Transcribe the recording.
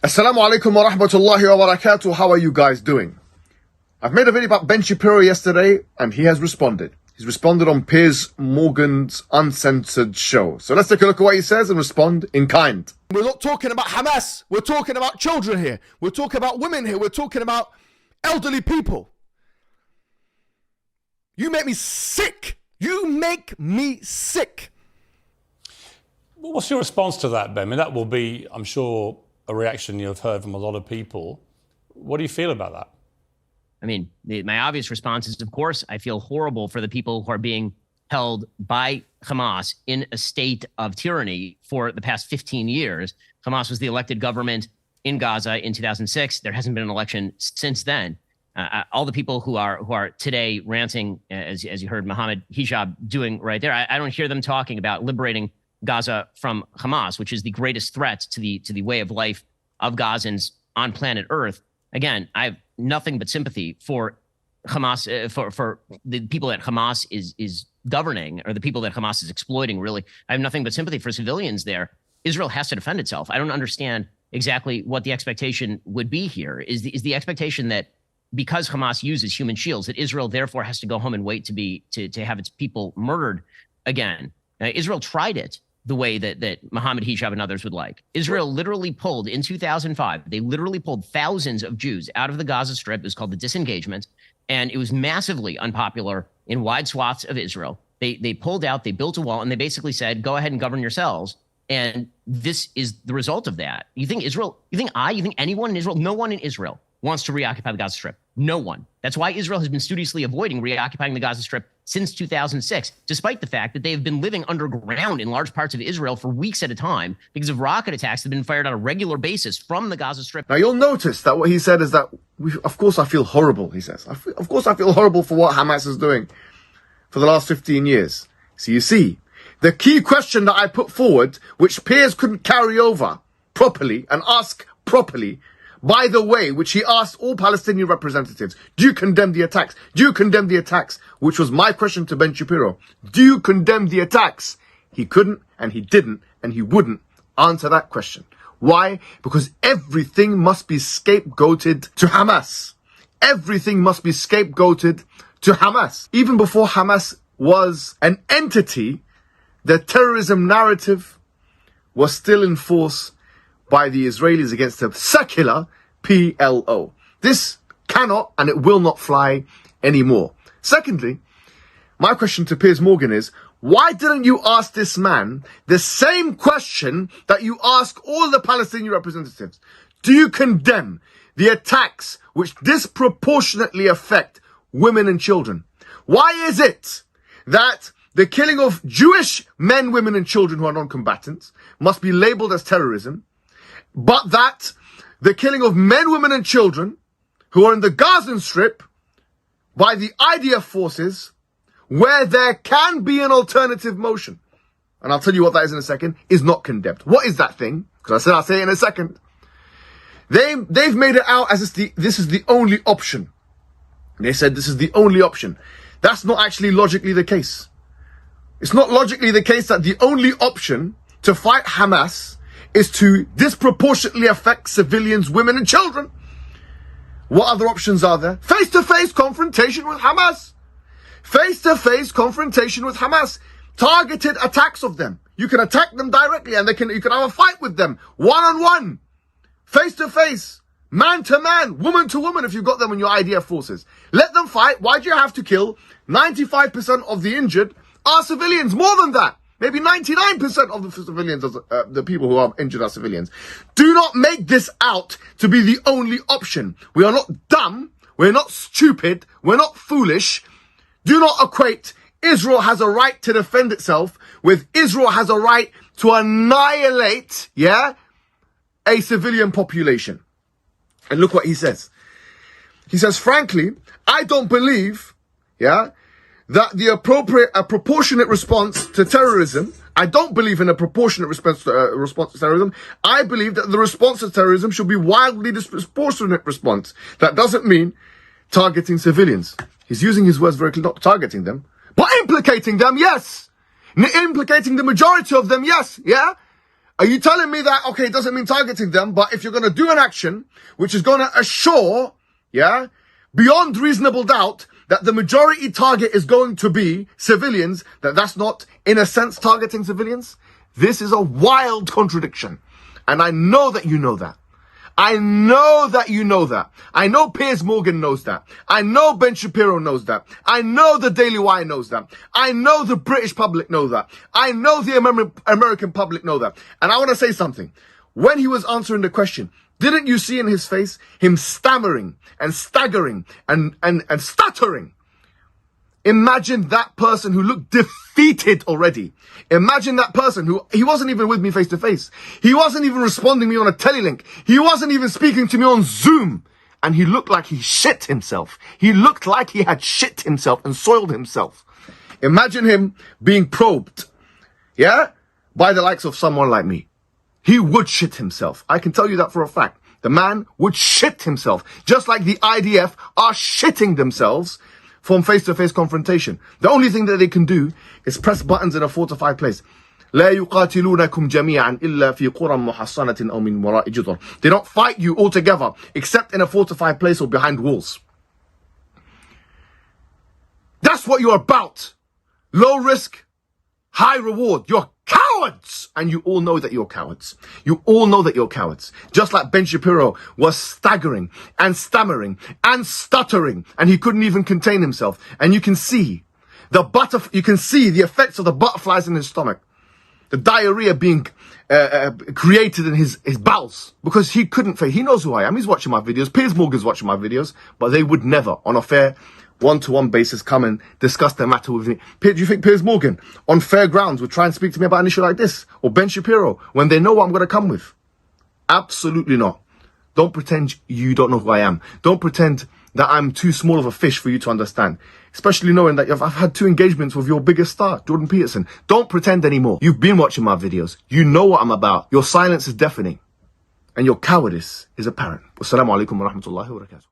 Assalamu alaikum wa rahmatullahi wa barakatuh. How are you guys doing? I've made a video about Shepیرو yesterday and he has responded. He's responded on Piers Morgan's uncensored show. So let's take a look at what he says and respond in kind. We're not talking about Hamas. We're talking about children here. We're talking about women here. We're talking about elderly people. You make me sick. You make me sick. Well, what's your response to that, Ben? I mean, that will be, I'm sure, a reaction you've heard from a lot of people. What do you feel about that? I mean, my obvious response is, of course, I feel horrible for the people who are being held by Hamas in a state of tyranny for the past 15 years. Hamas was the elected government in Gaza in 2006. There hasn't been an election since then. All the people who are today ranting, as you heard Mohammed Hijab doing right there, I don't hear them talking about liberating Gaza from Hamas, which is the greatest threat to the way of life of Gazans on planet Earth. Again, I have nothing but sympathy for Hamas, for the people that Hamas is governing, or the people that Hamas is exploiting, really. I have nothing but sympathy for civilians there. Israel has to defend itself. I don't understand exactly what the expectation would be here. Is the expectation that because Hamas uses human shields, that Israel therefore has to go home and wait to have its people murdered again? Israel tried it the way that Mohammed Hijab and others would like. Israel literally pulled, in 2005, they literally pulled thousands of Jews out of the Gaza Strip. It was called the disengagement, and it was massively unpopular in wide swaths of Israel. They pulled out, they built a wall, and they basically said, go ahead and govern yourselves. And this is the result of that. You think anyone in Israel, no one in Israel wants to reoccupy the Gaza Strip. No one. That's why Israel has been studiously avoiding reoccupying the Gaza Strip since 2006, despite the fact that they have been living underground in large parts of Israel for weeks at a time because of rocket attacks that have been fired on a regular basis from the Gaza Strip. Now you'll notice that what he said is that, of course I feel horrible, he says. Of course I feel horrible for what Hamas is doing for the last 15 years. So you see, the key question that I put forward, which Piers couldn't carry over properly and ask properly, by the way, which he asked all Palestinian representatives, do you condemn the attacks? Do you condemn the attacks? Which was my question to Shepیرو. Do you condemn the attacks? He couldn't, and he didn't, and he wouldn't answer that question. Why? Because everything must be scapegoated to Hamas. Everything must be scapegoated to Hamas. Even before Hamas was an entity, the terrorism narrative was still in force by the Israelis against the secular PLO. This cannot and it will not fly anymore. Secondly, my question to Piers Morgan is, why didn't you ask this man the same question that you ask all the Palestinian representatives? Do you condemn the attacks which disproportionately affect women and children? Why is it that the killing of Jewish men, women and children who are non-combatants must be labeled as terrorism, but that the killing of men, women and children who are in the Gaza Strip by the IDF forces, where there can be an alternative motion, and I'll tell you what that is in a second, is not condemned? What is that thing? Because I said I'll say it in a second. They've made it out as this is the only option. They said this is the only option. That's not actually logically the case. It's not logically the case that the only option to fight Hamas is to disproportionately affect civilians, women and children. What other options are there? Face-to-face confrontation with Hamas. Face-to-face confrontation with Hamas. Targeted attacks of them. You can attack them directly and you can have a fight with them. One-on-one. Face-to-face. Man-to-man. Woman-to-woman if you've got them in your IDF forces. Let them fight. Why do you have to kill 95% of the injured are civilians? More than that. Maybe 99% of the civilians, the people who are injured are civilians. Do not make this out to be the only option. We are not dumb. We're not stupid. We're not foolish. Do not equate Israel has a right to defend itself with Israel has a right to annihilate, a civilian population. And look what he says. He says, frankly, I don't believe, that a proportionate response to terrorism, I don't believe in a proportionate response to terrorism. I believe that the response to terrorism should be wildly disproportionate response. That doesn't mean targeting civilians. He's using his words very clearly, not targeting them, but implicating them, yes. Implicating the majority of them, yes, Are you telling me that, okay, it doesn't mean targeting them, but if you're going to do an action which is going to assure, yeah, beyond reasonable doubt that the majority target is going to be civilians, that's not, in a sense, targeting civilians? This is a wild contradiction. And I know that you know that. I know that you know that. I know Piers Morgan knows that. I know Ben Shapiro knows that. I know the Daily Wire knows that. I know the British public know that. I know the American public know that. And I want to say something. When he was answering the question, didn't you see in his face him stammering and staggering and stuttering? Imagine that person who looked defeated already. Imagine that person who, he wasn't even with me face to face. He wasn't even responding to me on a telelink. He wasn't even speaking to me on Zoom. And he looked like he shit himself. He looked like he had shit himself and soiled himself. Imagine him being probed, yeah, by the likes of someone like me. He would shit himself. I can tell you that for a fact. The man would shit himself. Just like the IDF are shitting themselves from face-to-face confrontation. The only thing that they can do is press buttons in a fortified place. لا يقاتلونكم جميعا إلا في قرى محصنة أو من وراء جدر. They don't fight you all together except in a fortified place or behind walls. That's what you're about. Low risk, high reward. You're cowards! And you all know that you're cowards. You all know that you're cowards. Just like Ben Shapiro was staggering and stammering and stuttering, and he couldn't even contain himself. And you can see the effects of the butterflies in his stomach. The diarrhea being created in his bowels. Because he couldn't face. He knows who I am. He's watching my videos. Piers Morgan's watching my videos. But they would never, on a fair one-to-one basis, come and discuss their matter with me. Do you think Piers Morgan, on fair grounds, would try and speak to me about an issue like this? Or Ben Shapiro, when they know what I'm going to come with? Absolutely not. Don't pretend you don't know who I am. Don't pretend that I'm too small of a fish for you to understand. Especially knowing that I've had 2 engagements with your biggest star, Jordan Peterson. Don't pretend anymore. You've been watching my videos. You know what I'm about. Your silence is deafening. And your cowardice is apparent. Wassalamu alaikum wa rahmatullahi wa barakatuh.